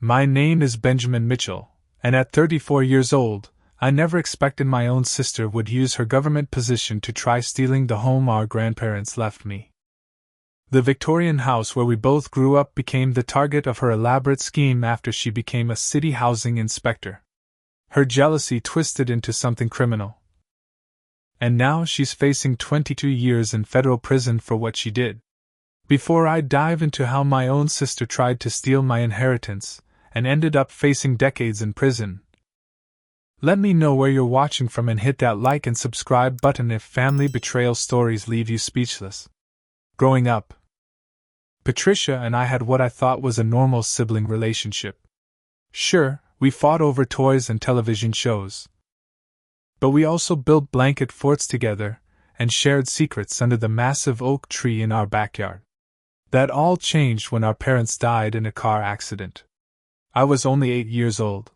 My name is Benjamin Mitchell, and at 34 years old, I never expected my own sister would use her government position to try stealing the home our grandparents left me. The Victorian house where we both grew up became the target of her elaborate scheme after she became a city housing inspector. Her jealousy twisted into something criminal. And now she's facing 22 years in federal prison for what she did. Before I dive into how my own sister tried to steal my inheritance and ended up facing decades in prison, let me know where you're watching from and hit that like and subscribe button if family betrayal stories leave you speechless. Growing up, Patricia and I had what I thought was a normal sibling relationship. Sure, we fought over toys and television shows. But we also built blanket forts together and shared secrets under the massive oak tree in our backyard. That all changed when our parents died in a car accident. I was only 8 years old.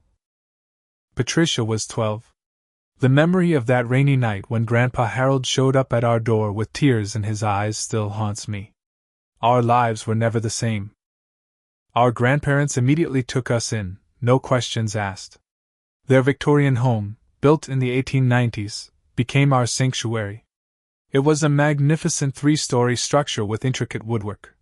Patricia was 12. The memory of that rainy night when Grandpa Harold showed up at our door with tears in his eyes still haunts me. Our lives were never the same. Our grandparents immediately took us in, no questions asked. Their Victorian home, built in the 1890s, became our sanctuary. It was a magnificent 3-story structure with intricate woodwork,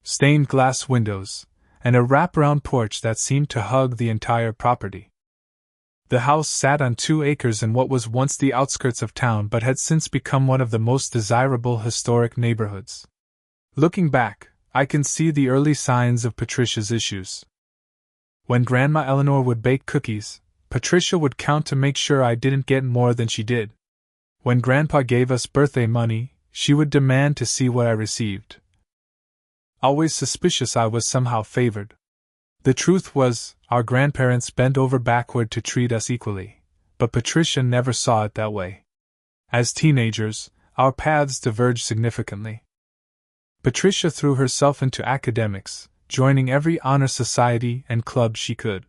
stained glass windows, and a wraparound porch that seemed to hug the entire property. The house sat on 2 acres in what was once the outskirts of town but had since become one of the most desirable historic neighborhoods. Looking back, I can see the early signs of Patricia's issues. When Grandma Eleanor would bake cookies, Patricia would count to make sure I didn't get more than she did. When Grandpa gave us birthday money, she would demand to see what I received. Always suspicious I was somehow favored. The truth was, our grandparents bent over backward to treat us equally, but Patricia never saw it that way. As teenagers, our paths diverged significantly. Patricia threw herself into academics, joining every honor society and club she could.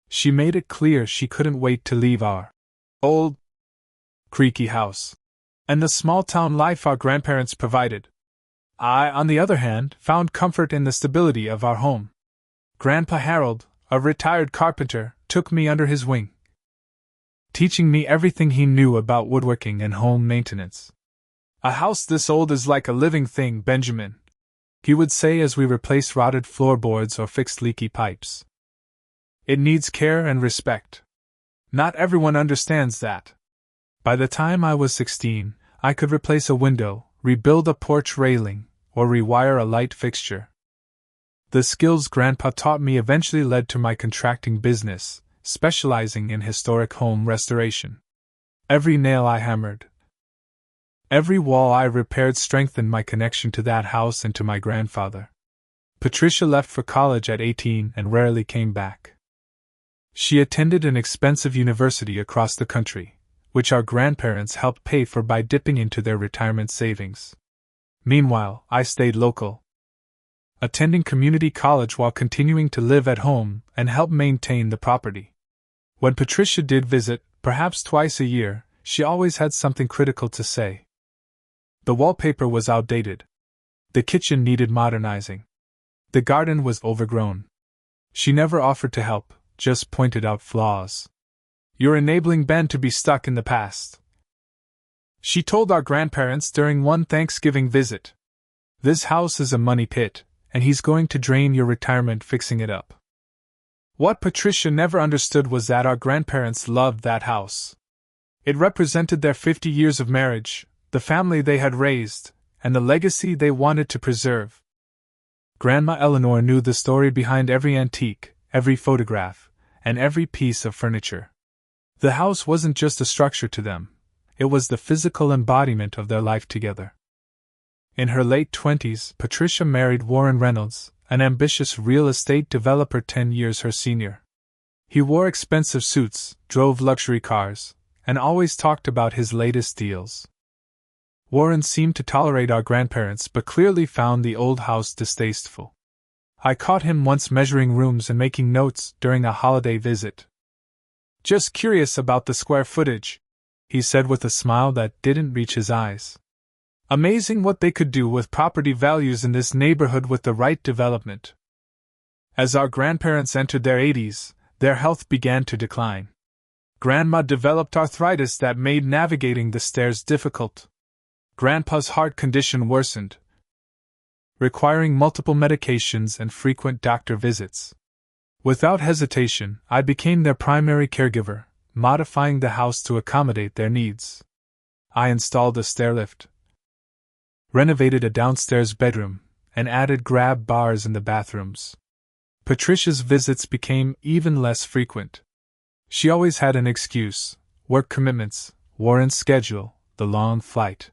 She made it clear she couldn't wait to leave our old, creaky house and the small-town life our grandparents provided. I, on the other hand, found comfort in the stability of our home. Grandpa Harold, a retired carpenter, took me under his wing, teaching me everything he knew about woodworking and home maintenance. "A house this old is like a living thing, Benjamin," he would say as we replaced rotted floorboards or fixed leaky pipes. "It needs care and respect. Not everyone understands that." By the time I was 16, I could replace a window, rebuild a porch railing, or rewire a light fixture. The skills Grandpa taught me eventually led to my contracting business, specializing in historic home restoration. Every nail I hammered, every wall I repaired strengthened my connection to that house and to my grandfather. Patricia left for college at 18 and rarely came back. She attended an expensive university across the country, which our grandparents helped pay for by dipping into their retirement savings. Meanwhile, I stayed local, attending community college while continuing to live at home and help maintain the property. When Patricia did visit, perhaps twice a year, she always had something critical to say. The wallpaper was outdated. The kitchen needed modernizing. The garden was overgrown. She never offered to help, just pointed out flaws. "You're enabling Ben to be stuck in the past," she told our grandparents during one Thanksgiving visit. "This house is a money pit, and he's going to drain your retirement fixing it up." What Patricia never understood was that our grandparents loved that house. It represented their 50 years of marriage, the family they had raised, and the legacy they wanted to preserve. Grandma Eleanor knew the story behind every antique, every photograph, and every piece of furniture. The house wasn't just a structure to them, it was the physical embodiment of their life together. In her late 20s, Patricia married Warren Reynolds, an ambitious real estate developer 10 years her senior. He wore expensive suits, drove luxury cars, and always talked about his latest deals. Warren seemed to tolerate our grandparents but clearly found the old house distasteful. I caught him once measuring rooms and making notes during a holiday visit. "Just curious about the square footage," he said with a smile that didn't reach his eyes. "Amazing what they could do with property values in this neighborhood with the right development." As our grandparents entered their 80s, their health began to decline. Grandma developed arthritis that made navigating the stairs difficult. Grandpa's heart condition worsened, requiring multiple medications and frequent doctor visits. Without hesitation, I became their primary caregiver, modifying the house to accommodate their needs. I installed a stairlift, renovated a downstairs bedroom, and added grab bars in the bathrooms. Patricia's visits became even less frequent. She always had an excuse: work commitments, Warren's schedule, the long flight.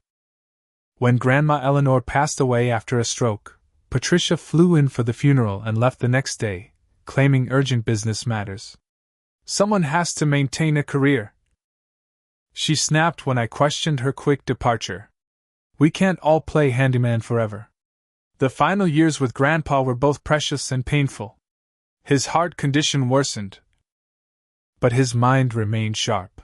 When Grandma Eleanor passed away after a stroke, Patricia flew in for the funeral and left the next day, claiming urgent business matters. Someone has to maintain a career, she snapped when I questioned her quick departure. We can't all play handyman forever. The final years with Grandpa were both precious and painful. His heart condition worsened, but his mind remained sharp.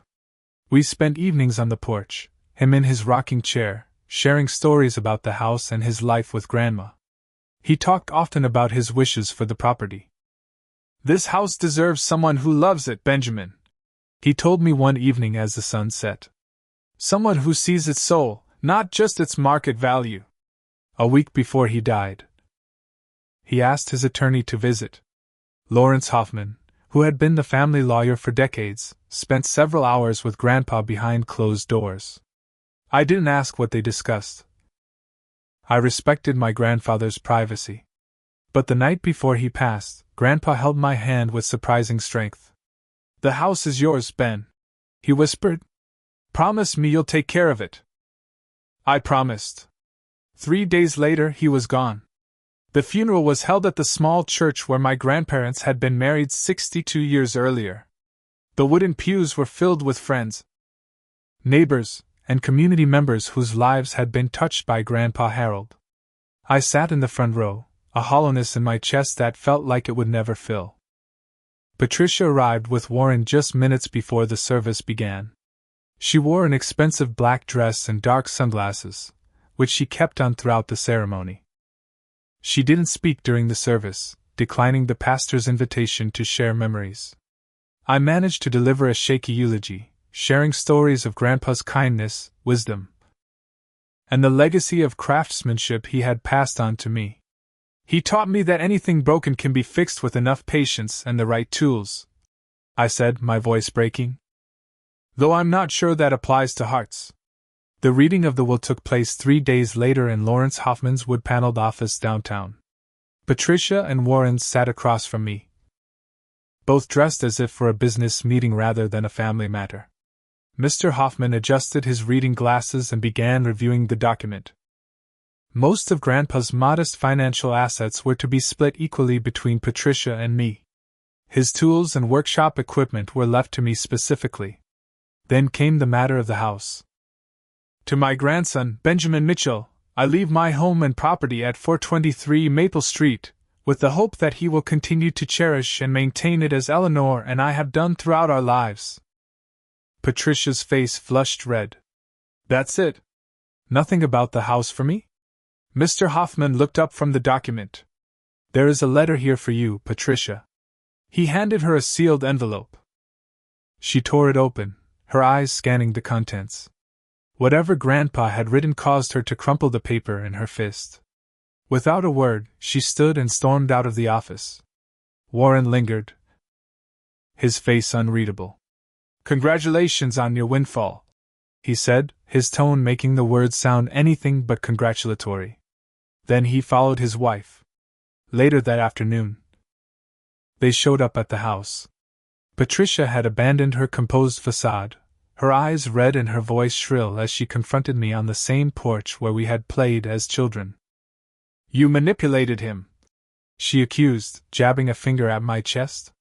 We spent evenings on the porch, him in his rocking chair, sharing stories about the house and his life with Grandma. He talked often about his wishes for the property. "This house deserves someone who loves it, Benjamin," he told me one evening as the sun set. "Someone who sees its soul, not just its market value." A week before he died, he asked his attorney to visit. Lawrence Hoffman, who had been the family lawyer for decades, spent several hours with Grandpa behind closed doors. I didn't ask what they discussed. I respected my grandfather's privacy. But the night before he passed, Grandpa held my hand with surprising strength. "The house is yours, Ben," he whispered. "Promise me you'll take care of it." I promised. 3 days later, he was gone. The funeral was held at the small church where my grandparents had been married 62 years earlier. The wooden pews were filled with friends, neighbors, and community members whose lives had been touched by Grandpa Harold. I sat in the front row, a hollowness in my chest that felt like it would never fill. Patricia arrived with Warren just minutes before the service began. She wore an expensive black dress and dark sunglasses, which she kept on throughout the ceremony. She didn't speak during the service, declining the pastor's invitation to share memories. I managed to deliver a shaky eulogy, sharing stories of Grandpa's kindness, wisdom, and the legacy of craftsmanship he had passed on to me. "He taught me that anything broken can be fixed with enough patience and the right tools," I said, my voice breaking. "Though I'm not sure that applies to hearts." The reading of the will took place 3 days later in Lawrence Hoffman's wood-paneled office downtown. Patricia and Warren sat across from me, both dressed as if for a business meeting rather than a family matter. Mr. Hoffman adjusted his reading glasses and began reviewing the document. Most of Grandpa's modest financial assets were to be split equally between Patricia and me. His tools and workshop equipment were left to me specifically. Then came the matter of the house. "To my grandson, Benjamin Mitchell, I leave my home and property at 423 Maple Street, with the hope that he will continue to cherish and maintain it as Eleanor and I have done throughout our lives." Patricia's face flushed red. "That's it? Nothing about the house for me?" Mr. Hoffman looked up from the document. "There is a letter here for you, Patricia." He handed her a sealed envelope. She tore it open, her eyes scanning the contents. Whatever Grandpa had written caused her to crumple the paper in her fist. Without a word, she stood and stormed out of the office. Warren lingered, his face unreadable. "Congratulations on your windfall," he said, his tone making the words sound anything but congratulatory. Then he followed his wife. Later that afternoon, they showed up at the house. Patricia had abandoned her composed facade, her eyes red and her voice shrill as she confronted me on the same porch where we had played as children. "You manipulated him," she accused, jabbing a finger at my chest.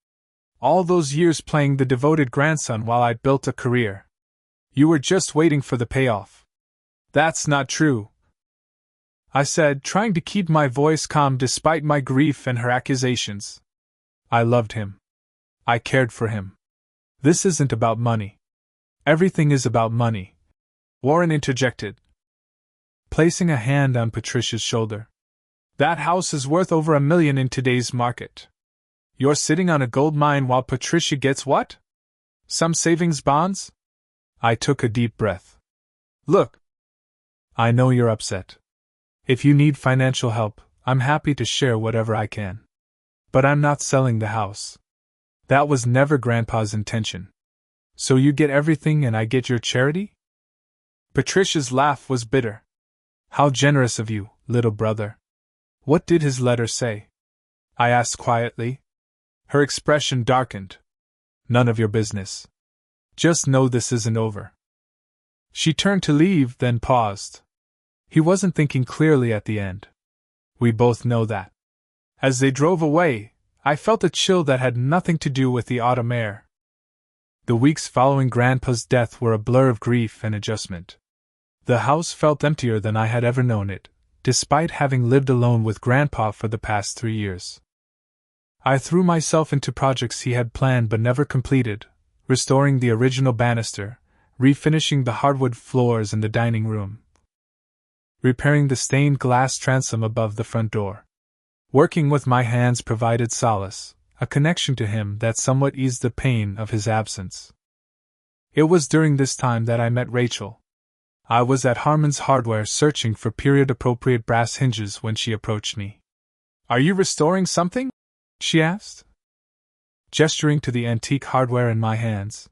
"All those years playing the devoted grandson while I'd built a career. You were just waiting for the payoff." "That's not true," I said, trying to keep my voice calm despite my grief and her accusations. "I loved him. I cared for him. This isn't about money." "Everything is about money," Warren interjected, placing a hand on Patricia's shoulder. "That house is worth over $1 million in today's market. You're sitting on a gold mine while Patricia gets what? Some savings bonds? I took a deep breath. Look. I know you're upset. If you need financial help, I'm happy to share whatever I can. But I'm not selling the house. That was never Grandpa's intention. So you get everything and I get your charity? Patricia's laugh was bitter. How generous of you, little brother. What did his letter say? I asked quietly. Her expression darkened. None of your business. Just know this isn't over. She turned to leave, then paused. He wasn't thinking clearly at the end. We both know that. As they drove away, I felt a chill that had nothing to do with the autumn air. The weeks following Grandpa's death were a blur of grief and adjustment. The house felt emptier than I had ever known it, despite having lived alone with Grandpa for the past 3 years. I threw myself into projects he had planned but never completed, restoring the original banister, refinishing the hardwood floors in the dining room, repairing the stained glass transom above the front door. Working with my hands provided solace, a connection to him that somewhat eased the pain of his absence. It was during this time that I met Rachel. I was at Harmon's Hardware searching for period-appropriate brass hinges when she approached me. Are you restoring something? She asked, gesturing to the antique hardware in my hands.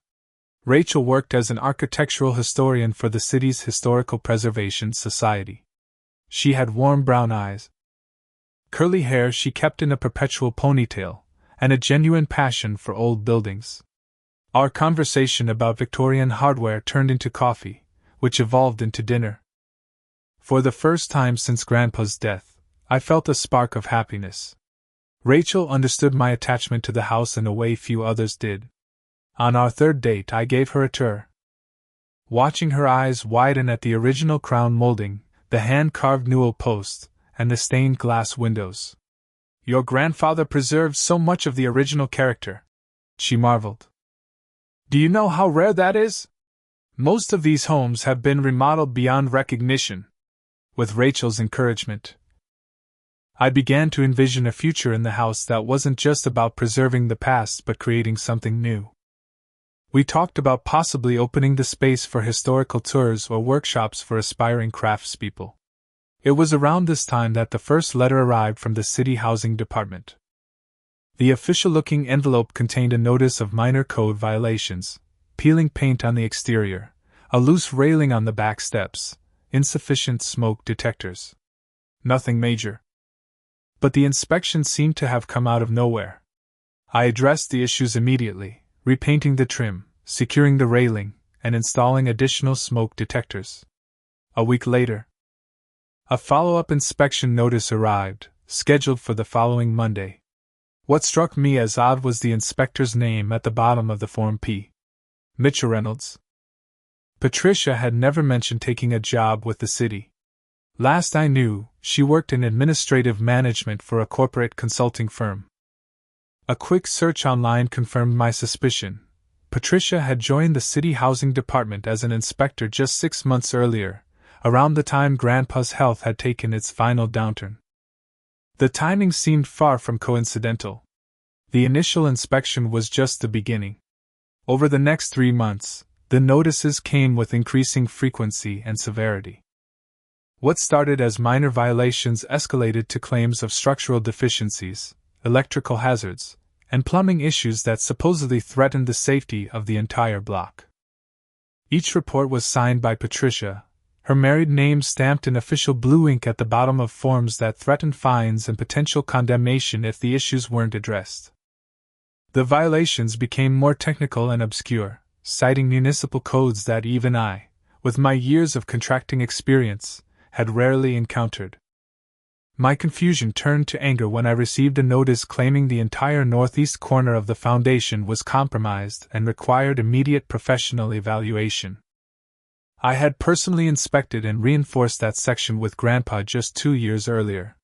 Rachel worked as an architectural historian for the city's Historical Preservation Society. She had warm brown eyes, curly hair she kept in a perpetual ponytail, and a genuine passion for old buildings. Our conversation about Victorian hardware turned into coffee, which evolved into dinner. For the first time since Grandpa's death, I felt a spark of happiness. Rachel understood my attachment to the house in a way few others did. On our third date, I gave her a tour. Watching her eyes widen at the original crown molding, the hand-carved newel post, and the stained glass windows. Your grandfather preserved so much of the original character, she marveled. Do you know how rare that is? Most of these homes have been remodeled beyond recognition. With Rachel's encouragement, I began to envision a future in the house that wasn't just about preserving the past but creating something new. We talked about possibly opening the space for historical tours or workshops for aspiring craftspeople. It was around this time that the first letter arrived from the City Housing Department. The official-looking envelope contained a notice of minor code violations, peeling paint on the exterior, a loose railing on the back steps, insufficient smoke detectors. Nothing major. But the inspection seemed to have come out of nowhere. I addressed the issues immediately, repainting the trim, securing the railing, and installing additional smoke detectors. A week later, a follow-up inspection notice arrived, scheduled for the following Monday. What struck me as odd was the inspector's name at the bottom of the Form P. Mitchell Reynolds. Patricia had never mentioned taking a job with the city. Last I knew, she worked in administrative management for a corporate consulting firm. A quick search online confirmed my suspicion. Patricia had joined the city housing department as an inspector just 6 months earlier, around the time Grandpa's health had taken its final downturn. The timing seemed far from coincidental. The initial inspection was just the beginning. Over the next 3 months, the notices came with increasing frequency and severity. What started as minor violations escalated to claims of structural deficiencies, electrical hazards, and plumbing issues that supposedly threatened the safety of the entire block. Each report was signed by Patricia, her married name stamped in official blue ink at the bottom of forms that threatened fines and potential condemnation if the issues weren't addressed. The violations became more technical and obscure, citing municipal codes that even I, with my years of contracting experience, had rarely encountered. My confusion turned to anger when I received a notice claiming the entire northeast corner of the foundation was compromised and required immediate professional evaluation. I had personally inspected and reinforced that section with Grandpa just 2 years earlier.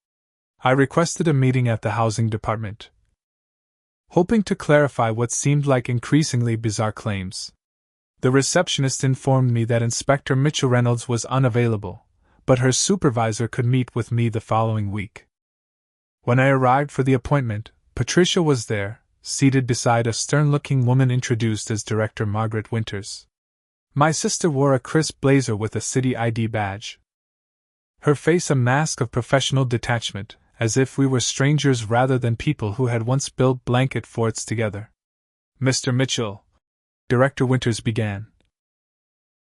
I requested a meeting at the housing department, hoping to clarify what seemed like increasingly bizarre claims. The receptionist informed me that Inspector Mitchell Reynolds was unavailable, but her supervisor could meet with me the following week. When I arrived for the appointment, Patricia was there, seated beside a stern-looking woman introduced as Director Margaret Winters. My sister wore a crisp blazer with a city ID badge. Her face a mask of professional detachment, as if we were strangers rather than people who had once built blanket forts together. Mr. Mitchell, Director Winters began.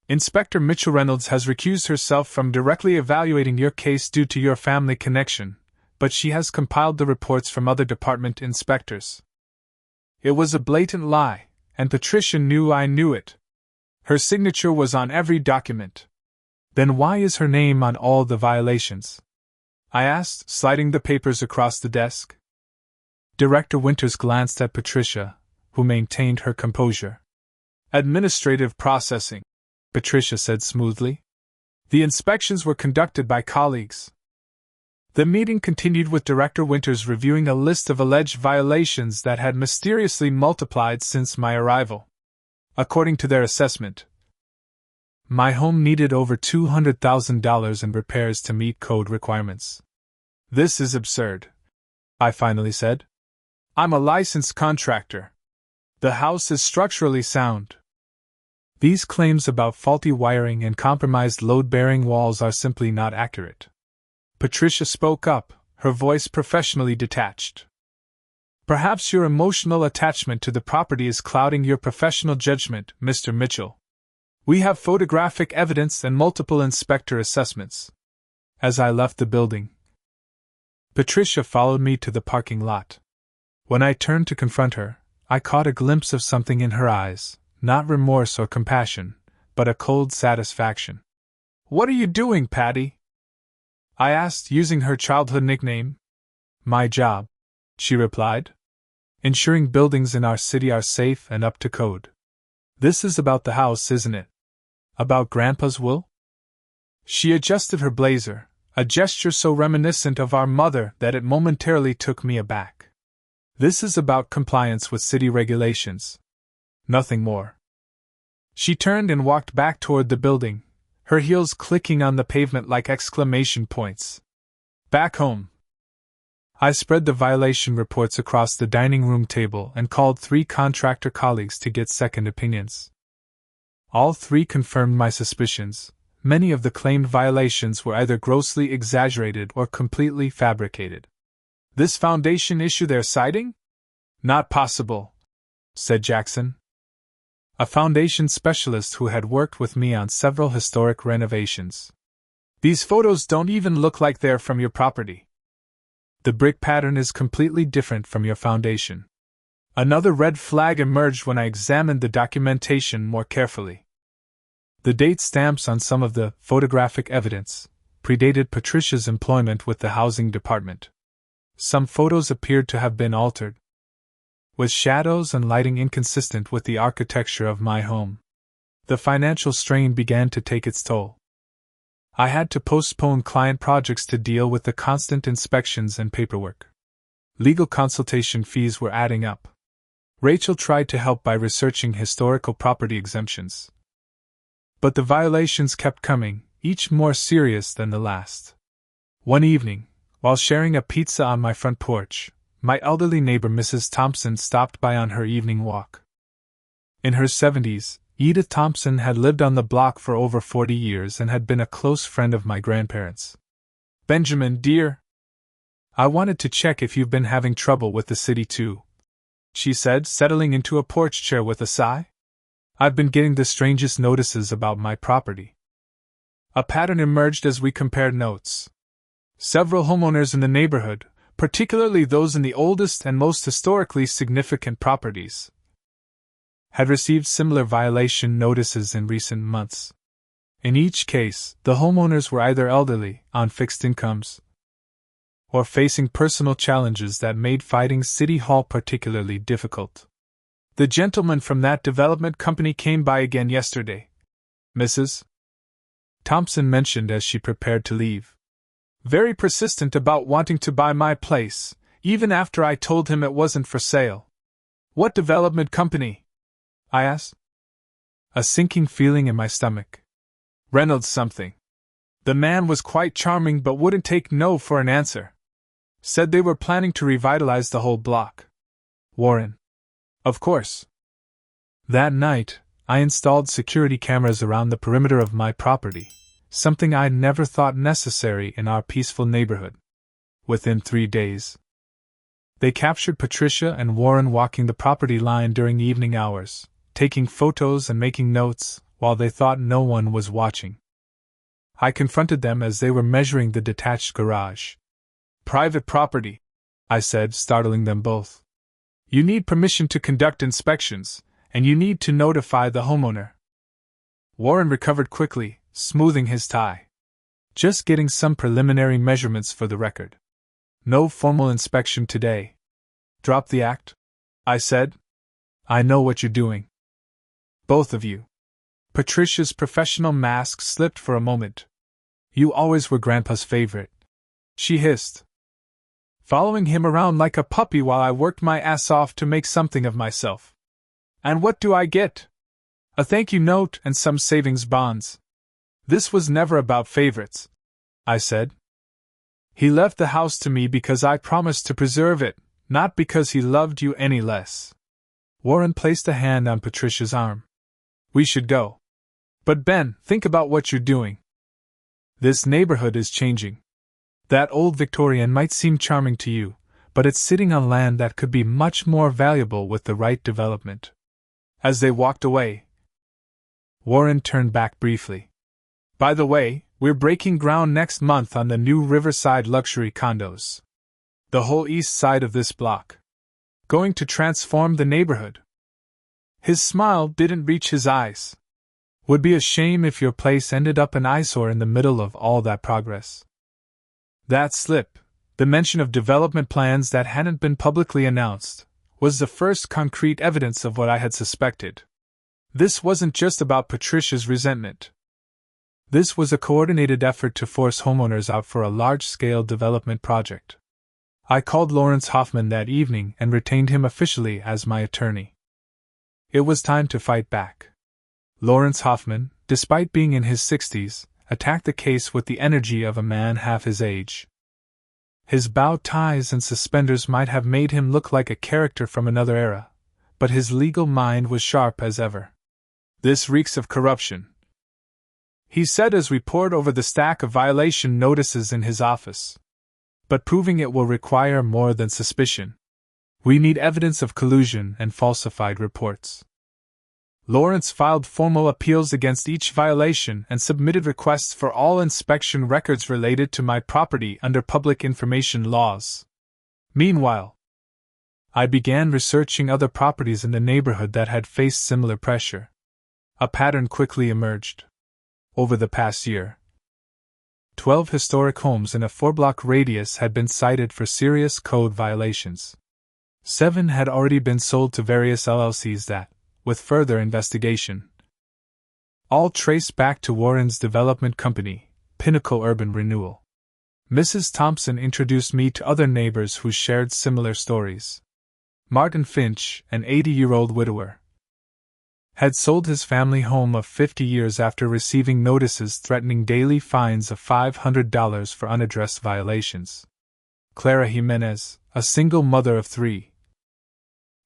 Inspector Mitchell Reynolds has recused herself from directly evaluating your case due to your family connection, but she has compiled the reports from other department inspectors. It was a blatant lie, and Patricia knew I knew it. Her signature was on every document. Then why is her name on all the violations? I asked, sliding the papers across the desk. Director Winters glanced at Patricia, who maintained her composure. Administrative processing, Patricia said smoothly. The inspections were conducted by colleagues. The meeting continued with Director Winters reviewing a list of alleged violations that had mysteriously multiplied since my arrival. According to their assessment, my home needed over $200,000 in repairs to meet code requirements. This is absurd, I finally said. I'm a licensed contractor. The house is structurally sound. These claims about faulty wiring and compromised load-bearing walls are simply not accurate. Patricia spoke up, her voice professionally detached. Perhaps your emotional attachment to the property is clouding your professional judgment, Mr. Mitchell. We have photographic evidence and multiple inspector assessments. As I left the building, Patricia followed me to the parking lot. When I turned to confront her, I caught a glimpse of something in her eyes, not remorse or compassion, but a cold satisfaction. What are you doing, Patty? I asked, using her childhood nickname. My job, she replied. Ensuring buildings in our city are safe and up to code. This is about the house, isn't it? About Grandpa's will? She adjusted her blazer, a gesture so reminiscent of our mother that it momentarily took me aback. This is about compliance with city regulations. Nothing more. She turned and walked back toward the building, her heels clicking on the pavement like exclamation points. Back home. I spread the violation reports across the dining room table and called 3 contractor colleagues to get second opinions. All 3 confirmed my suspicions. Many of the claimed violations were either grossly exaggerated or completely fabricated. This foundation issue they're citing? Not possible, said Jackson, a foundation specialist who had worked with me on several historic renovations. These photos don't even look like they're from your property. The brick pattern is completely different from your foundation. Another red flag emerged when I examined the documentation more carefully. The date stamps on some of the photographic evidence predated Patricia's employment with the housing department. Some photos appeared to have been altered, with shadows and lighting inconsistent with the architecture of my home. The financial strain began to take its toll. I had to postpone client projects to deal with the constant inspections and paperwork. Legal consultation fees were adding up. Rachel tried to help by researching historical property exemptions. But the violations kept coming, each more serious than the last. One evening, while sharing a pizza on my front porch, my elderly neighbor Mrs. Thompson stopped by on her evening walk. In her 70s, Edith Thompson had lived on the block for over 40 years and had been a close friend of my grandparents. Benjamin, dear, I wanted to check if you've been having trouble with the city too, she said, settling into a porch chair with a sigh. I've been getting the strangest notices about my property. A pattern emerged as we compared notes. Several homeowners in the neighborhood, particularly those in the oldest and most historically significant properties, had received similar violation notices in recent months. In each case, the homeowners were either elderly, on fixed incomes, or facing personal challenges that made fighting City Hall particularly difficult. The gentleman from that development company came by again yesterday, Mrs. Thompson mentioned as she prepared to leave. Very persistent about wanting to buy my place, even after I told him it wasn't for sale. What development company? I asked, a sinking feeling in my stomach. Reynolds something. The man was quite charming but wouldn't take no for an answer. Said they were planning to revitalize the whole block. Warren. Of course. That night, I installed security cameras around the perimeter of my property, something I'd never thought necessary in our peaceful neighborhood. Within 3 days, they captured Patricia and Warren walking the property line during evening hours, taking photos and making notes, while they thought no one was watching. I confronted them as they were measuring the detached garage. Private property, I said, startling them both. You need permission to conduct inspections, and you need to notify the homeowner. Warren recovered quickly, smoothing his tie. Just getting some preliminary measurements for the record. No formal inspection today. Drop the act, I said. I know what you're doing. Both of you. Patricia's professional mask slipped for a moment. You always were Grandpa's favorite, she hissed. Following him around like a puppy while I worked my ass off to make something of myself. And what do I get? A thank you note and some savings bonds. This was never about favorites, I said. He left the house to me because I promised to preserve it, not because he loved you any less. Warren placed a hand on Patricia's arm. We should go. But Ben, think about what you're doing. This neighborhood is changing. That old Victorian might seem charming to you, but it's sitting on land that could be much more valuable with the right development. As they walked away, Warren turned back briefly. By the way, we're breaking ground next month on the new Riverside luxury condos. The whole east side of this block. Going to transform the neighborhood. His smile didn't reach his eyes. Would be a shame if your place ended up an eyesore in the middle of all that progress. That slip, the mention of development plans that hadn't been publicly announced, was the first concrete evidence of what I had suspected. This wasn't just about Patricia's resentment. This was a coordinated effort to force homeowners out for a large-scale development project. I called Lawrence Hoffman that evening and retained him officially as my attorney. It was time to fight back. Lawrence Hoffman, despite being in his 60s, attacked the case with the energy of a man half his age. His bow ties and suspenders might have made him look like a character from another era, but his legal mind was sharp as ever. This reeks of corruption, he said as we pored over the stack of violation notices in his office. But proving it will require more than suspicion. We need evidence of collusion and falsified reports. Lawrence filed formal appeals against each violation and submitted requests for all inspection records related to my property under public information laws. Meanwhile, I began researching other properties in the neighborhood that had faced similar pressure. A pattern quickly emerged. Over the past year, 12 historic homes in a 4-block radius had been cited for serious code violations. 7 had already been sold to various LLCs that, with further investigation, all traced back to Warren's development company, Pinnacle Urban Renewal. Mrs. Thompson introduced me to other neighbors who shared similar stories. Martin Finch, an 80-year-old widower, had sold his family home of 50 years after receiving notices threatening daily fines of $500 for unaddressed violations. Clara Jimenez, a single mother of 3,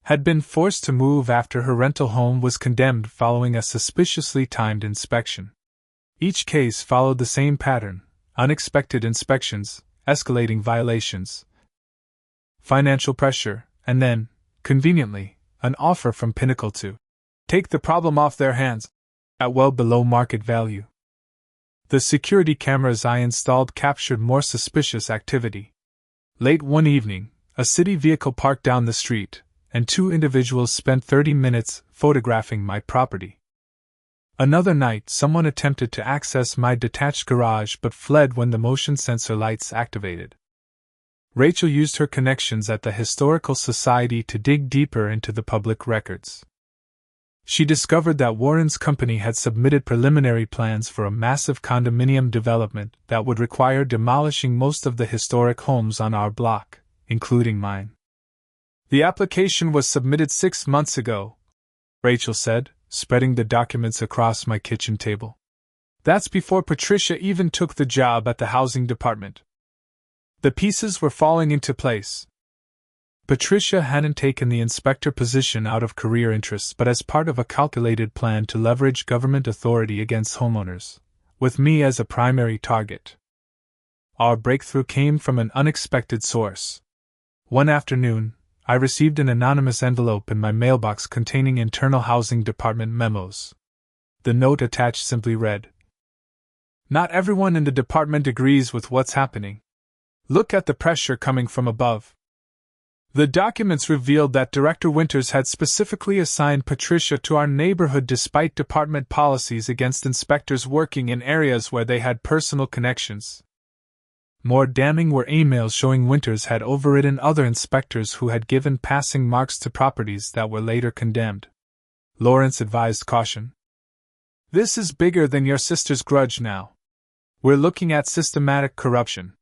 had been forced to move after her rental home was condemned following a suspiciously timed inspection. Each case followed the same pattern: unexpected inspections, escalating violations, financial pressure, and then, conveniently, an offer from Pinnacle to take the problem off their hands at well below market value. The security cameras I installed captured more suspicious activity. Late one evening, a city vehicle parked down the street, and 2 individuals spent 30 minutes photographing my property. Another night, someone attempted to access my detached garage but fled when the motion sensor lights activated. Rachel used her connections at the Historical Society to dig deeper into the public records. She discovered that Warren's company had submitted preliminary plans for a massive condominium development that would require demolishing most of the historic homes on our block, including mine. The application was submitted 6 months ago, Rachel said, spreading the documents across my kitchen table. That's before Patricia even took the job at the housing department. The pieces were falling into place. Patricia hadn't taken the inspector position out of career interests but as part of a calculated plan to leverage government authority against homeowners, with me as a primary target. Our breakthrough came from an unexpected source. One afternoon, I received an anonymous envelope in my mailbox containing internal housing department memos. The note attached simply read, "Not everyone in the department agrees with what's happening. Look at the pressure coming from above." The documents revealed that Director Winters had specifically assigned Patricia to our neighborhood despite department policies against inspectors working in areas where they had personal connections. More damning were emails showing Winters had overridden other inspectors who had given passing marks to properties that were later condemned. Lawrence advised caution. "This is bigger than your sister's grudge now. We're looking at systematic corruption.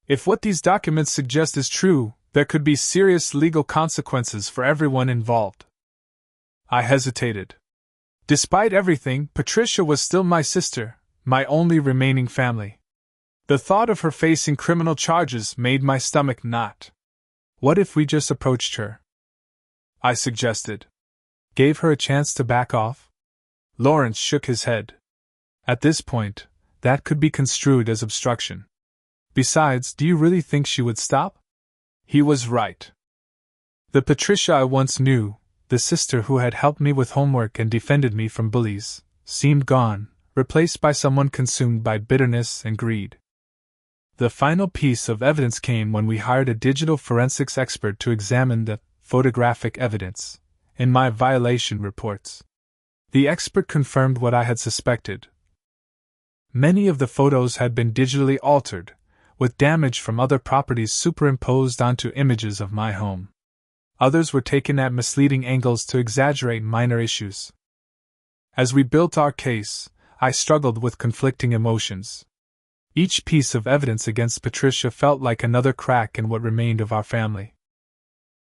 If what these documents suggest is true, there could be serious legal consequences for everyone involved." I hesitated. Despite everything, Patricia was still my sister, my only remaining family. The thought of her facing criminal charges made my stomach knot. What if we just approached her? I suggested. Gave her a chance to back off? Lawrence shook his head. At this point, that could be construed as obstruction. Besides, do you really think she would stop? He was right. The Patricia I once knew, the sister who had helped me with homework and defended me from bullies, seemed gone, replaced by someone consumed by bitterness and greed. The final piece of evidence came when we hired a digital forensics expert to examine the photographic evidence in my violation reports. The expert confirmed what I had suspected. Many of the photos had been digitally altered, with damage from other properties superimposed onto images of my home. Others were taken at misleading angles to exaggerate minor issues. As we built our case, I struggled with conflicting emotions. Each piece of evidence against Patricia felt like another crack in what remained of our family.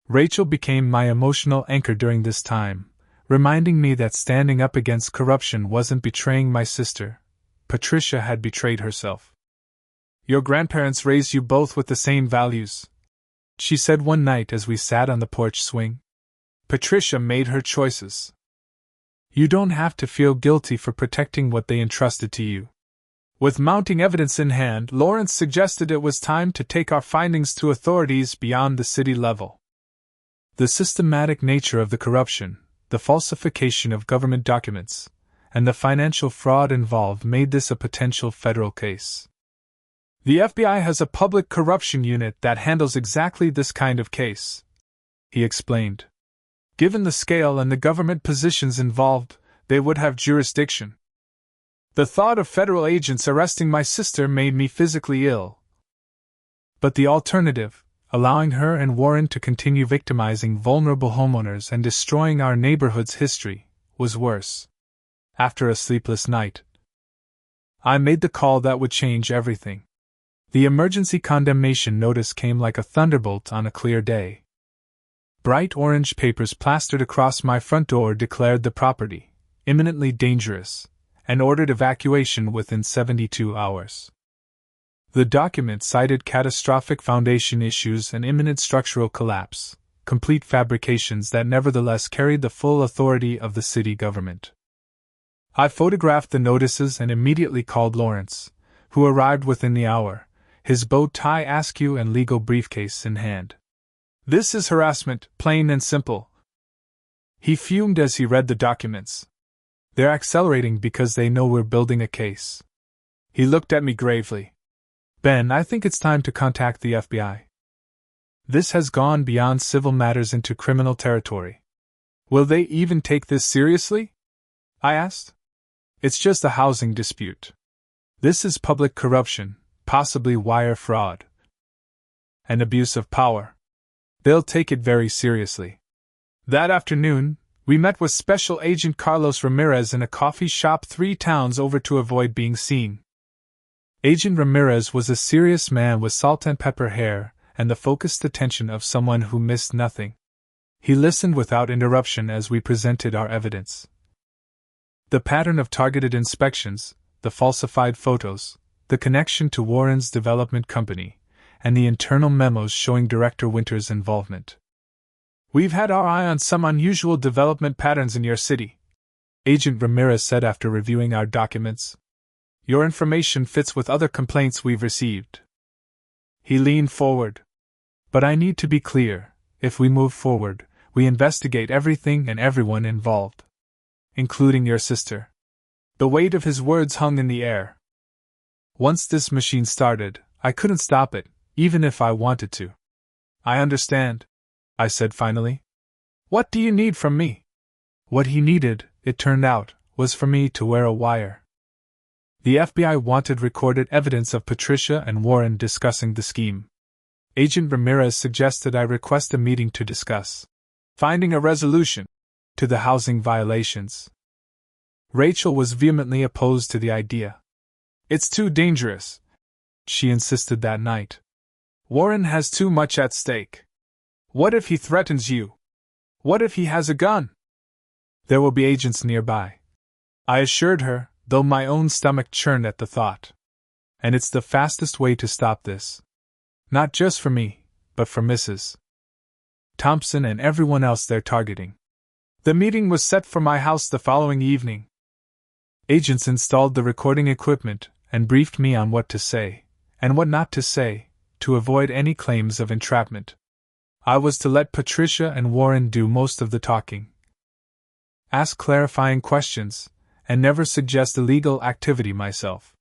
Rachel became my emotional anchor during this time, reminding me that standing up against corruption wasn't betraying my sister. Patricia had betrayed herself. "Your grandparents raised you both with the same values," she said one night as we sat on the porch swing. "Patricia made her choices. You don't have to feel guilty for protecting what they entrusted to you." With mounting evidence in hand, Lawrence suggested it was time to take our findings to authorities beyond the city level. The systematic nature of the corruption, the falsification of government documents, and the financial fraud involved made this a potential federal case. "The FBI has a public corruption unit that handles exactly this kind of case," he explained. "Given the scale and the government positions involved, they would have jurisdiction." The thought of federal agents arresting my sister made me physically ill. But the alternative, allowing her and Warren to continue victimizing vulnerable homeowners and destroying our neighborhood's history, was worse. After a sleepless night, I made the call that would change everything. The emergency condemnation notice came like a thunderbolt on a clear day. Bright orange papers plastered across my front door declared the property imminently dangerous and ordered evacuation within 72 hours. The document cited catastrophic foundation issues and imminent structural collapse, complete fabrications that nevertheless carried the full authority of the city government. I photographed the notices and immediately called Lawrence, who arrived within the hour, his bow tie askew and legal briefcase in hand. "This is harassment, plain and simple." He fumed as he read the documents. "They're accelerating because they know we're building a case." He looked at me gravely. "Ben, I think it's time to contact the FBI. This has gone beyond civil matters into criminal territory." "Will they even take this seriously?" I asked. "It's just a housing dispute. This is public corruption, possibly wire fraud, and abuse of power. They'll take it very seriously." That afternoon, we met with Special Agent Carlos Ramirez in a coffee shop 3 towns over to avoid being seen. Agent Ramirez was a serious man with salt and pepper hair and the focused attention of someone who missed nothing. He listened without interruption as we presented our evidence. The pattern of targeted inspections, the falsified photos, the connection to Warren's development company, and the internal memos showing Director Winter's involvement. "We've had our eye on some unusual development patterns in your city," Agent Ramirez said after reviewing our documents. "Your information fits with other complaints we've received." He leaned forward. "But I need to be clear, if we move forward, we investigate everything and everyone involved. Including your sister." The weight of his words hung in the air. Once this machine started, I couldn't stop it, even if I wanted to. "I understand," I said finally. "What do you need from me?" What he needed, it turned out, was for me to wear a wire. The FBI wanted recorded evidence of Patricia and Warren discussing the scheme. Agent Ramirez suggested I request a meeting to discuss finding a resolution to the housing violations. Rachel was vehemently opposed to the idea. "It's too dangerous," she insisted that night. "Warren has too much at stake. What if he threatens you? What if he has a gun?" "There will be agents nearby," I assured her, though my own stomach churned at the thought. "And it's the fastest way to stop this. Not just for me, but for Mrs. Thompson and everyone else they're targeting." The meeting was set for my house the following evening. Agents installed the recording equipment and briefed me on what to say, and what not to say, to avoid any claims of entrapment. I was to let Patricia and Warren do most of the talking. Ask clarifying questions, and never suggest illegal activity myself.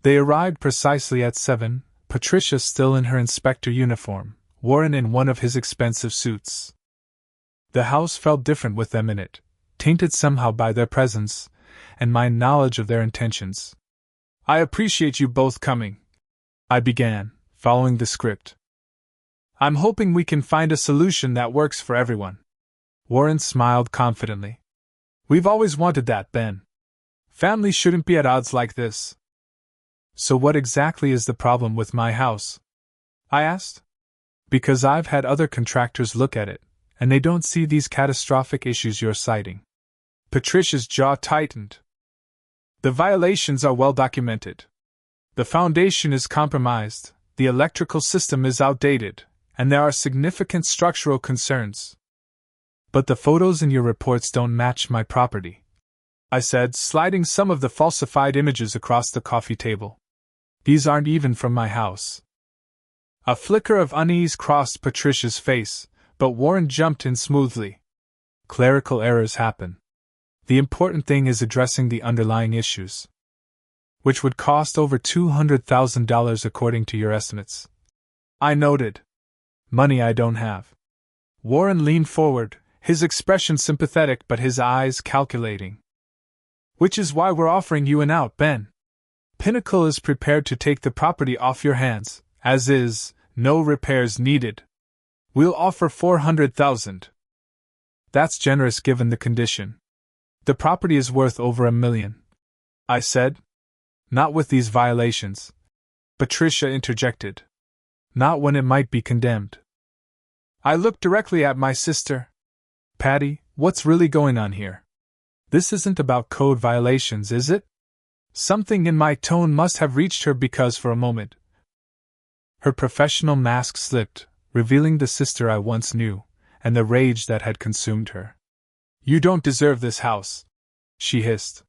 They arrived precisely at 7, Patricia still in her inspector uniform, Warren in one of his expensive suits. The house felt different with them in it, tainted somehow by their presence, and my knowledge of their intentions. "I appreciate you both coming," I began, following the script. "I'm hoping we can find a solution that works for everyone." Warren smiled confidently. "We've always wanted that, Ben. Families shouldn't be at odds like this." "So what exactly is the problem with my house?" I asked. "Because I've had other contractors look at it, and they don't see these catastrophic issues you're citing." Patricia's jaw tightened. "The violations are well documented. The foundation is compromised, the electrical system is outdated, and there are significant structural concerns." "But the photos in your reports don't match my property," I said, sliding some of the falsified images across the coffee table. "These aren't even from my house." A flicker of unease crossed Patricia's face, but Warren jumped in smoothly. "Clerical errors happen. The important thing is addressing the underlying issues. Which would cost over $200,000 according to your estimates." I noted. "Money I don't have." Warren leaned forward, his expression sympathetic but his eyes calculating. "Which is why we're offering you an out, Ben. Pinnacle is prepared to take the property off your hands, as is, no repairs needed. We'll offer $400,000. That's generous given the condition. The property is worth over $1 million. I said. "Not with these violations," Patricia interjected. "Not when it might be condemned." I looked directly at my sister. "Patty, what's really going on here? This isn't about code violations, is it?" Something in my tone must have reached her because for a moment her professional mask slipped, revealing the sister I once knew, and the rage that had consumed her. "You don't deserve this house," she hissed.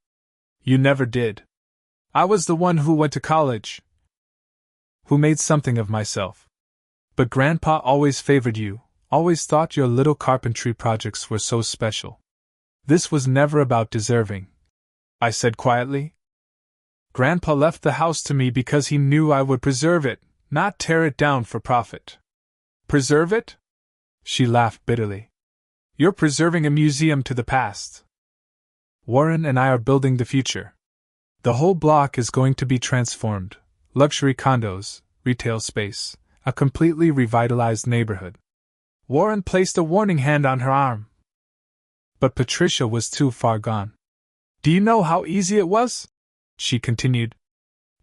"You never did. I was the one who went to college, who made something of myself. But Grandpa always favored you, always thought your little carpentry projects were so special. This was never about deserving," I said quietly. "Grandpa left the house to me because he knew I would preserve it, not tear it down for profit." "Preserve it?" She laughed bitterly. "You're preserving a museum to the past. Warren and I are building the future. The whole block is going to be transformed. Luxury condos, retail space, a completely revitalized neighborhood." Warren placed a warning hand on her arm. But Patricia was too far gone. "Do you know how easy it was?" she continued.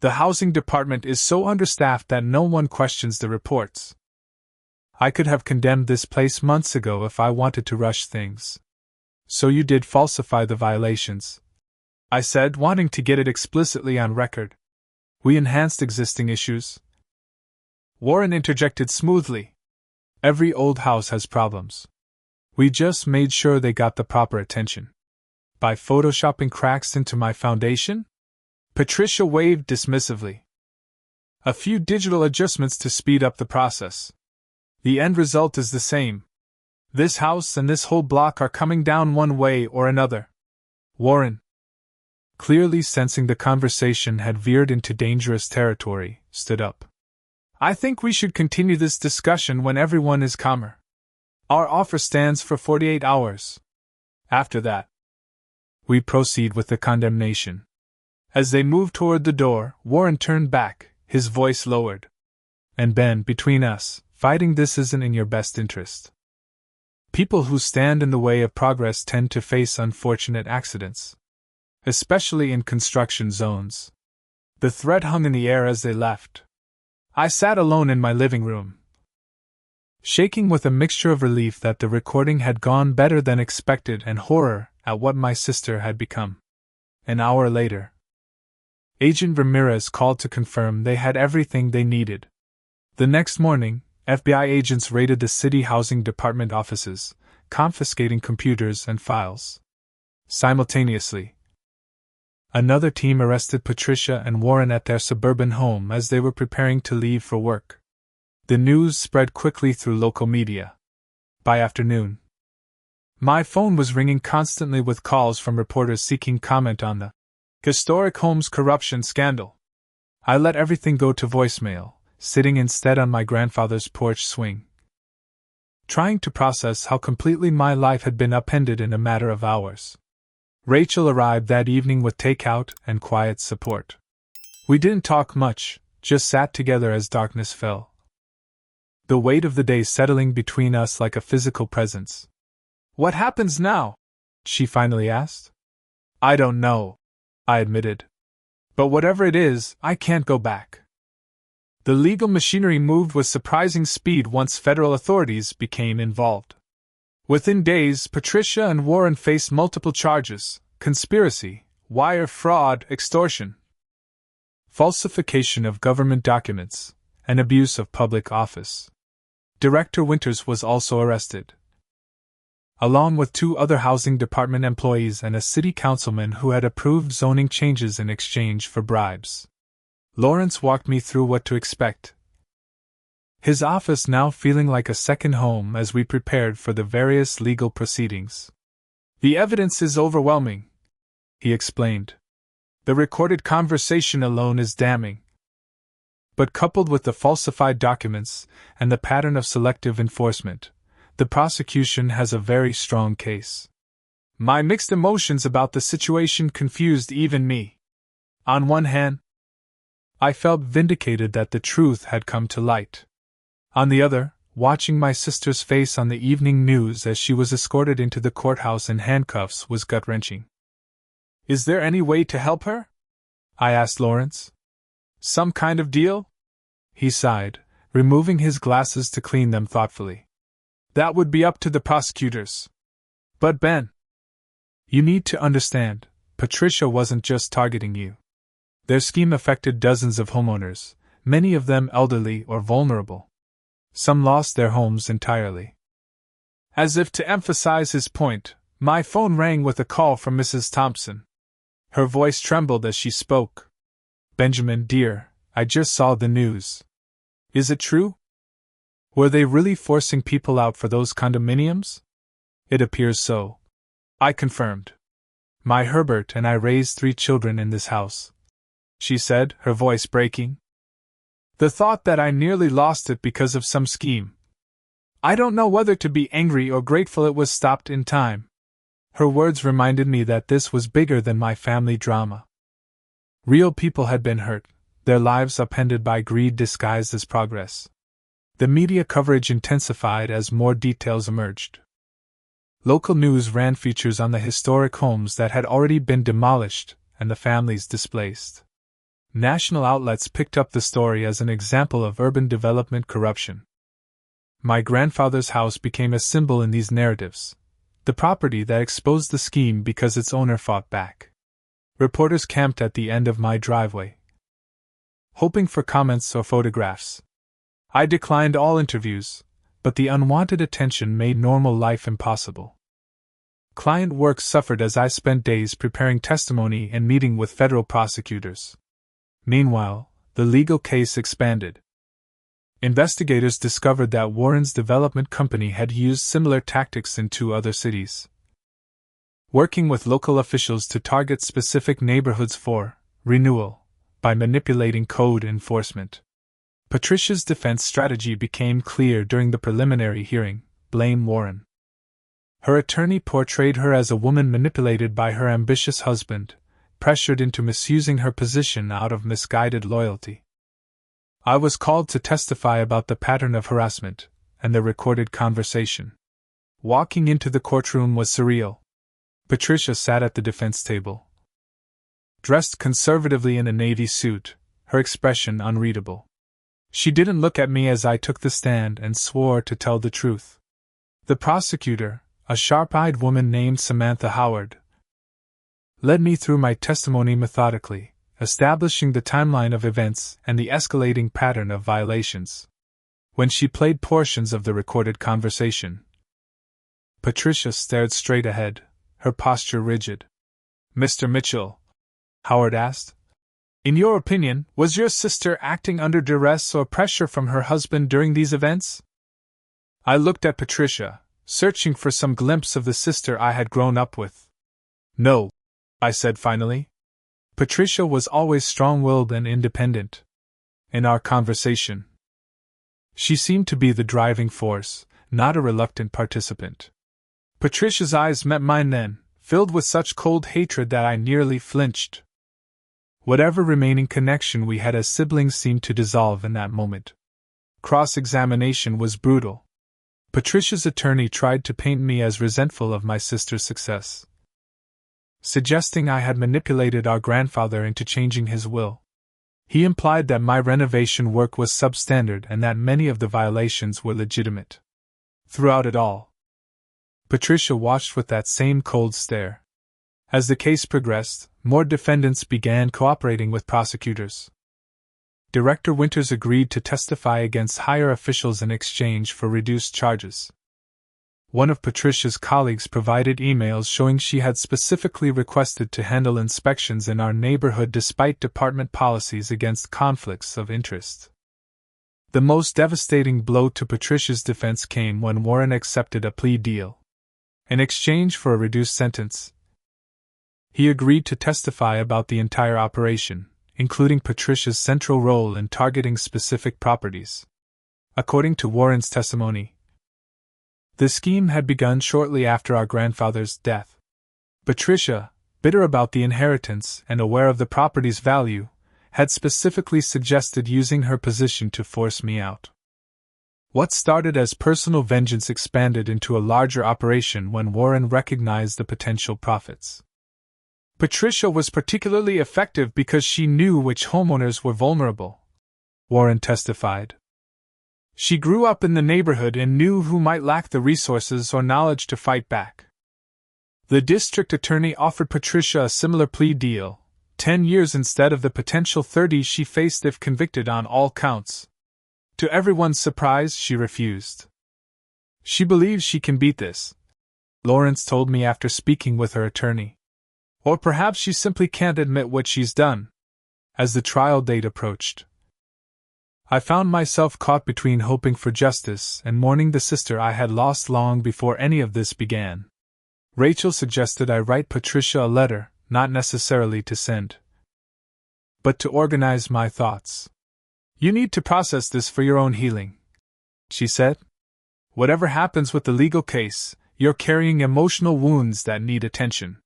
"The housing department is so understaffed that no one questions the reports. I could have condemned this place months ago if I wanted to rush things." "So you did falsify the violations," I said, wanting to get it explicitly on record. "We enhanced existing issues." Warren interjected smoothly. Every old house has problems. We just made sure they got the proper attention. By photoshopping cracks into my foundation? Patricia waved dismissively. A few digital adjustments to speed up the process. The end result is the same. This house and this whole block are coming down one way or another. Warren, clearly sensing the conversation had veered into dangerous territory, stood up. I think we should continue this discussion when everyone is calmer. Our offer stands for 48 hours. After that, we proceed with the condemnation. As they moved toward the door, Warren turned back, his voice lowered. And Ben, between us, fighting this isn't in your best interest. People who stand in the way of progress tend to face unfortunate accidents, especially in construction zones. The threat hung in the air as they left. I sat alone in my living room, shaking with a mixture of relief that the recording had gone better than expected and horror at what my sister had become. An hour later, Agent Ramirez called to confirm they had everything they needed. The next morning, FBI agents raided the city housing department offices, confiscating computers and files. Simultaneously, another team arrested Patricia and Warren at their suburban home as they were preparing to leave for work. The news spread quickly through local media. By afternoon, my phone was ringing constantly with calls from reporters seeking comment on the historic home's corruption scandal. I let everything go to voicemail, sitting instead on my grandfather's porch swing, trying to process how completely my life had been upended in a matter of hours. Rachel arrived that evening with takeout and quiet support. We didn't talk much, just sat together as darkness fell, the weight of the day settling between us like a physical presence. What happens now? She finally asked. I don't know, I admitted. But whatever it is, I can't go back. The legal machinery moved with surprising speed once federal authorities became involved. Within days, Patricia and Warren faced multiple charges: conspiracy, wire fraud, extortion, falsification of government documents, and abuse of public office. Director Winters was also arrested, along with 2 other housing department employees and a city councilman who had approved zoning changes in exchange for bribes. Lawrence walked me through what to expect, his office now feeling like a second home as we prepared for the various legal proceedings. The evidence is overwhelming, he explained. The recorded conversation alone is damning. But coupled with the falsified documents and the pattern of selective enforcement, the prosecution has a very strong case. My mixed emotions about the situation confused even me. On one hand, I felt vindicated that the truth had come to light. On the other, watching my sister's face on the evening news as she was escorted into the courthouse in handcuffs was gut-wrenching. Is there any way to help her? I asked Lawrence. Some kind of deal? He sighed, removing his glasses to clean them thoughtfully. That would be up to the prosecutors. But Ben, you need to understand, Patricia wasn't just targeting you. Their scheme affected dozens of homeowners, many of them elderly or vulnerable. Some lost their homes entirely. As if to emphasize his point, my phone rang with a call from Mrs. Thompson. Her voice trembled as she spoke. Benjamin, dear, I just saw the news. Is it true? Were they really forcing people out for those condominiums? It appears so, I confirmed. My Herbert and I raised 3 children in this house, she said, her voice breaking. The thought that I nearly lost it because of some scheme. I don't know whether to be angry or grateful it was stopped in time. Her words reminded me that this was bigger than my family drama. Real people had been hurt, their lives upended by greed disguised as progress. The media coverage intensified as more details emerged. Local news ran features on the historic homes that had already been demolished and the families displaced. National outlets picked up the story as an example of urban development corruption. My grandfather's house became a symbol in these narratives, the property that exposed the scheme because its owner fought back. Reporters camped at the end of my driveway, hoping for comments or photographs. I declined all interviews, but the unwanted attention made normal life impossible. Client work suffered as I spent days preparing testimony and meeting with federal prosecutors. Meanwhile, the legal case expanded. Investigators discovered that Warren's development company had used similar tactics in 2 other cities, working with local officials to target specific neighborhoods for renewal by manipulating code enforcement. Patricia's defense strategy became clear during the preliminary hearing: blame Warren. Her attorney portrayed her as a woman manipulated by her ambitious husband, pressured into misusing her position out of misguided loyalty. I was called to testify about the pattern of harassment and the recorded conversation. Walking into the courtroom was surreal. Patricia sat at the defense table, dressed conservatively in a navy suit, her expression unreadable. She didn't look at me as I took the stand and swore to tell the truth. The prosecutor, a sharp-eyed woman named Samantha Howard, led me through my testimony methodically, establishing the timeline of events and the escalating pattern of violations. When she played portions of the recorded conversation, Patricia stared straight ahead, her posture rigid. "Mr. Mitchell," Howard asked, "in your opinion, was your sister acting under duress or pressure from her husband during these events?" I looked at Patricia, searching for some glimpse of the sister I had grown up with. "No," I said finally. Patricia was always strong-willed and independent. In our conversation, she seemed to be the driving force, not a reluctant participant. Patricia's eyes met mine then, filled with such cold hatred that I nearly flinched. Whatever remaining connection we had as siblings seemed to dissolve in that moment. Cross-examination was brutal. Patricia's attorney tried to paint me as resentful of my sister's success, suggesting I had manipulated our grandfather into changing his will. He implied that my renovation work was substandard and that many of the violations were legitimate. Throughout it all, Patricia watched with that same cold stare. As the case progressed, more defendants began cooperating with prosecutors. Director Winters agreed to testify against higher officials in exchange for reduced charges. One of Patricia's colleagues provided emails showing she had specifically requested to handle inspections in our neighborhood despite department policies against conflicts of interest. The most devastating blow to Patricia's defense came when Warren accepted a plea deal. In exchange for a reduced sentence, he agreed to testify about the entire operation, including Patricia's central role in targeting specific properties. According to Warren's testimony, the scheme had begun shortly after our grandfather's death. Patricia, bitter about the inheritance and aware of the property's value, had specifically suggested using her position to force me out. What started as personal vengeance expanded into a larger operation when Warren recognized the potential profits. Patricia was particularly effective because she knew which homeowners were vulnerable, Warren testified. She grew up in the neighborhood and knew who might lack the resources or knowledge to fight back. The district attorney offered Patricia a similar plea deal, 10 years instead of the potential 30 she faced if convicted on all counts. To everyone's surprise, she refused. She believes she can beat this, Lawrence told me after speaking with her attorney. Or perhaps she simply can't admit what she's done. As the trial date approached, I found myself caught between hoping for justice and mourning the sister I had lost long before any of this began. Rachel suggested I write Patricia a letter, not necessarily to send, but to organize my thoughts. "You need to process this for your own healing," she said. "Whatever happens with the legal case, you're carrying emotional wounds that need attention."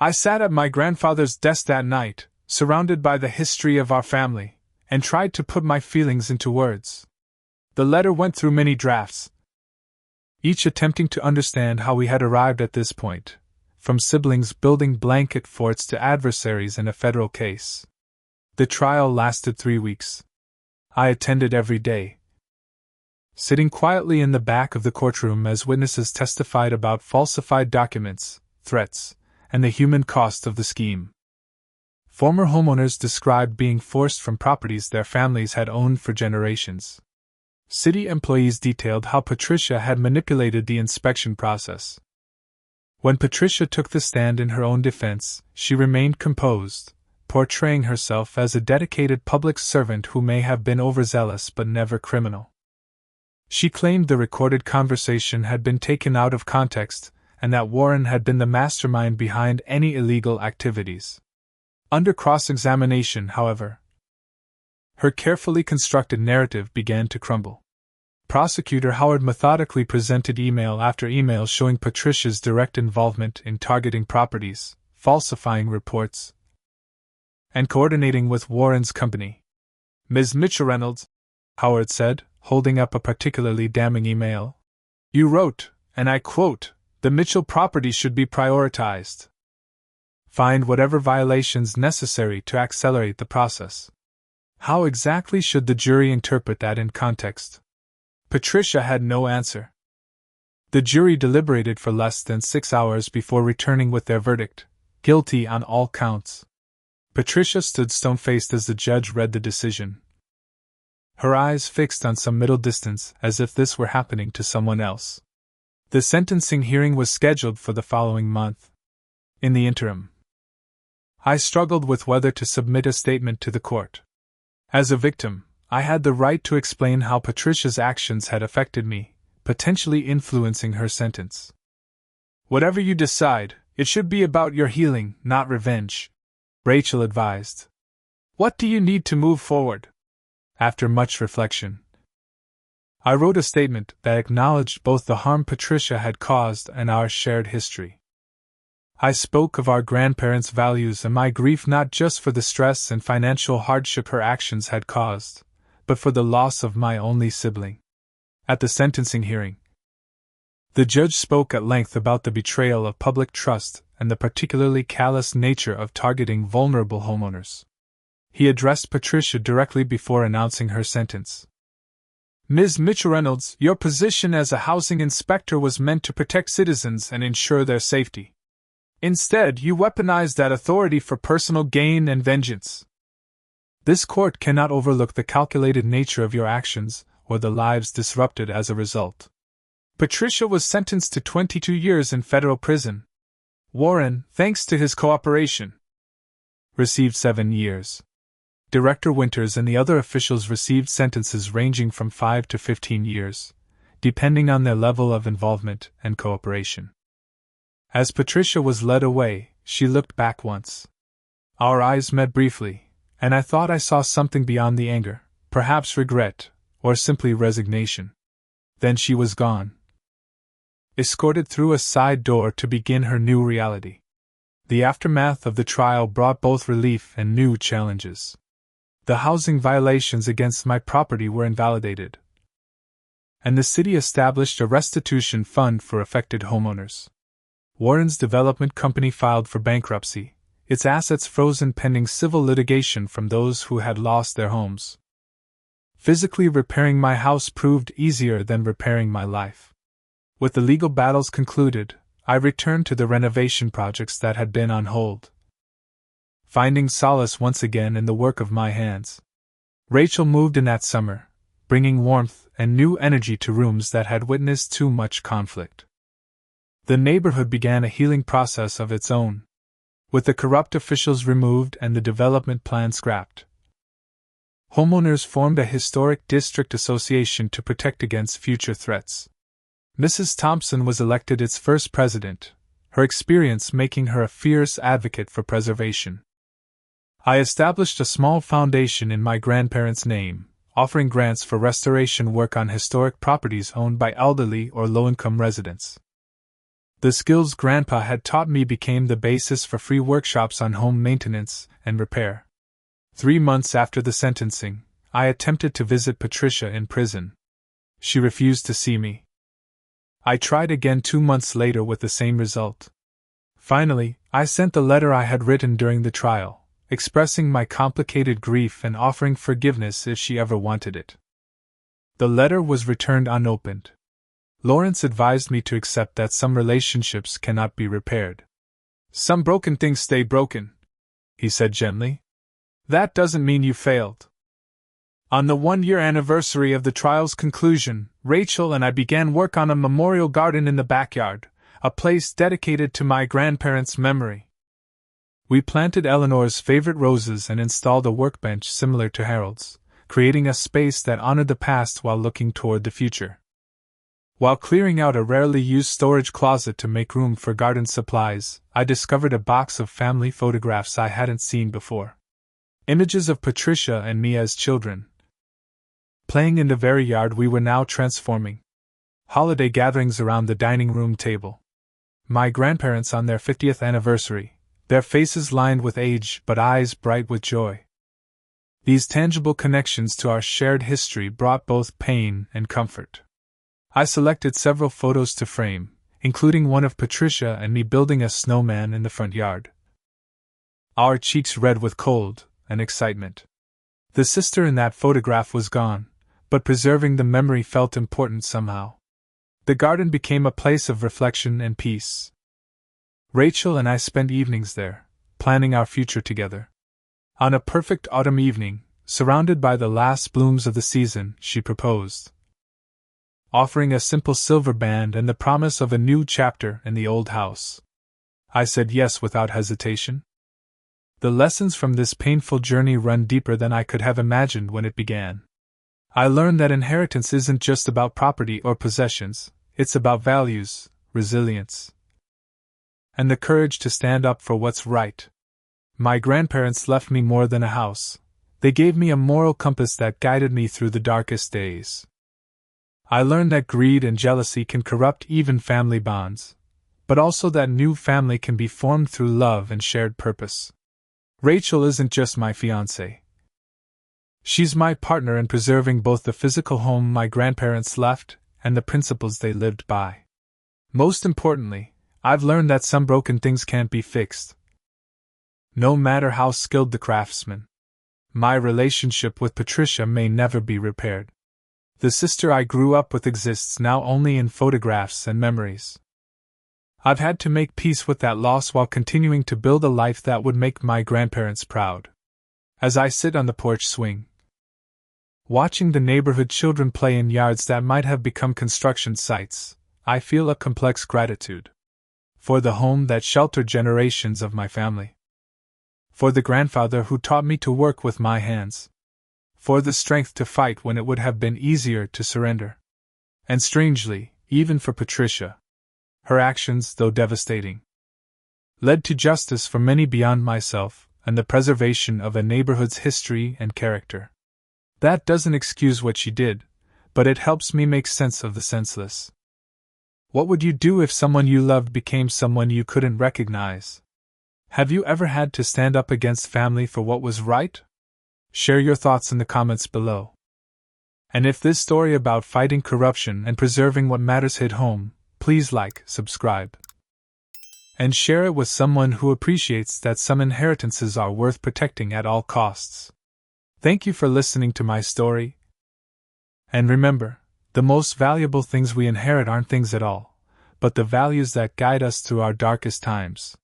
I sat at my grandfather's desk that night, surrounded by the history of our family, and tried to put my feelings into words. The letter went through many drafts, each attempting to understand how we had arrived at this point, from siblings building blanket forts to adversaries in a federal case. The trial lasted 3 weeks. I attended every day, sitting quietly in the back of the courtroom as witnesses testified about falsified documents, threats, and the human cost of the scheme. Former homeowners described being forced from properties their families had owned for generations. City employees detailed how Patricia had manipulated the inspection process. When Patricia took the stand in her own defense, she remained composed, portraying herself as a dedicated public servant who may have been overzealous but never criminal. She claimed the recorded conversation had been taken out of context, and that Warren had been the mastermind behind any illegal activities. Under cross-examination, however, her carefully constructed narrative began to crumble. Prosecutor Howard methodically presented email after email showing Patricia's direct involvement in targeting properties, falsifying reports, and coordinating with Warren's company. "Ms. Mitchell-Reynolds," Howard said, holding up a particularly damning email, "you wrote, and I quote, 'The Mitchell property should be prioritized. Find whatever violations necessary to accelerate the process.' How exactly should the jury interpret that in context?" Patricia had no answer. The jury deliberated for less than 6 hours before returning with their verdict, guilty on all counts. Patricia stood stone-faced as the judge read the decision, her eyes fixed on some middle distance as if this were happening to someone else. The sentencing hearing was scheduled for the following month. In the interim, I struggled with whether to submit a statement to the court. As a victim, I had the right to explain how Patricia's actions had affected me, potentially influencing her sentence. "Whatever you decide, it should be about your healing, not revenge," Rachel advised. "What do you need to move forward?" After much reflection, I wrote a statement that acknowledged both the harm Patricia had caused and our shared history. I spoke of our grandparents' values and my grief not just for the stress and financial hardship her actions had caused, but for the loss of my only sibling. At the sentencing hearing, the judge spoke at length about the betrayal of public trust and the particularly callous nature of targeting vulnerable homeowners. He addressed Patricia directly before announcing her sentence. "Ms. Mitchell-Reynolds, your position as a housing inspector was meant to protect citizens and ensure their safety. Instead, you weaponized that authority for personal gain and vengeance. This court cannot overlook the calculated nature of your actions or the lives disrupted as a result." Patricia was sentenced to 22 years in federal prison. Warren, thanks to his cooperation, received 7 years. Director Winters and the other officials received sentences ranging from 5 to 15 years, depending on their level of involvement and cooperation. As Patricia was led away, she looked back once. Our eyes met briefly, and I thought I saw something beyond the anger, perhaps regret, or simply resignation. Then she was gone, escorted through a side door to begin her new reality. The aftermath of the trial brought both relief and new challenges. The housing violations against my property were invalidated, and the city established a restitution fund for affected homeowners. Warren's development company filed for bankruptcy, its assets frozen pending civil litigation from those who had lost their homes. Physically repairing my house proved easier than repairing my life. With the legal battles concluded, I returned to the renovation projects that had been on hold, finding solace once again in the work of my hands. Rachel moved in that summer, bringing warmth and new energy to rooms that had witnessed too much conflict. The neighborhood began a healing process of its own, with the corrupt officials removed and the development plan scrapped. Homeowners formed a historic district association to protect against future threats. Mrs. Thompson was elected its first president, her experience making her a fierce advocate for preservation. I established a small foundation in my grandparents' name, offering grants for restoration work on historic properties owned by elderly or low-income residents. The skills Grandpa had taught me became the basis for free workshops on home maintenance and repair. 3 months after the sentencing, I attempted to visit Patricia in prison. She refused to see me. I tried again 2 months later with the same result. Finally, I sent the letter I had written during the trial, expressing my complicated grief and offering forgiveness if she ever wanted it. The letter was returned unopened. Lawrence advised me to accept that some relationships cannot be repaired. "Some broken things stay broken," he said gently. "That doesn't mean you failed." On the 1-year anniversary of the trial's conclusion, Rachel and I began work on a memorial garden in the backyard, a place dedicated to my grandparents' memory. We planted Eleanor's favorite roses and installed a workbench similar to Harold's, creating a space that honored the past while looking toward the future. While clearing out a rarely used storage closet to make room for garden supplies, I discovered a box of family photographs I hadn't seen before. Images of Patricia and me as children, playing in the very yard we were now transforming. Holiday gatherings around the dining room table. My grandparents on their 50th anniversary, their faces lined with age but eyes bright with joy. These tangible connections to our shared history brought both pain and comfort. I selected several photos to frame, including one of Patricia and me building a snowman in the front yard. Our cheeks red with cold and excitement. The sister in that photograph was gone, but preserving the memory felt important somehow. The garden became a place of reflection and peace. Rachel and I spent evenings there, planning our future together. On a perfect autumn evening, surrounded by the last blooms of the season, she proposed, offering a simple silver band and the promise of a new chapter in the old house. I said yes without hesitation. The lessons from this painful journey run deeper than I could have imagined when it began. I learned that inheritance isn't just about property or possessions, it's about values, resilience, and the courage to stand up for what's right. My grandparents left me more than a house. They gave me a moral compass that guided me through the darkest days. I learned that greed and jealousy can corrupt even family bonds, but also that new family can be formed through love and shared purpose. Rachel isn't just my fiancée. She's my partner in preserving both the physical home my grandparents left and the principles they lived by. Most importantly, I've learned that some broken things can't be fixed, no matter how skilled the craftsman. My relationship with Patricia may never be repaired. The sister I grew up with exists now only in photographs and memories. I've had to make peace with that loss while continuing to build a life that would make my grandparents proud. As I sit on the porch swing, watching the neighborhood children play in yards that might have become construction sites, I feel a complex gratitude. For the home that sheltered generations of my family. For the grandfather who taught me to work with my hands. For the strength to fight when it would have been easier to surrender. And strangely, even for Patricia, her actions, though devastating, led to justice for many beyond myself and the preservation of a neighborhood's history and character. That doesn't excuse what she did, but it helps me make sense of the senseless. What would you do if someone you loved became someone you couldn't recognize? Have you ever had to stand up against family for what was right? Share your thoughts in the comments below. And if this story about fighting corruption and preserving what matters hit home, please like, subscribe, and share it with someone who appreciates that some inheritances are worth protecting at all costs. Thank you for listening to my story. And remember, the most valuable things we inherit aren't things at all, but the values that guide us through our darkest times.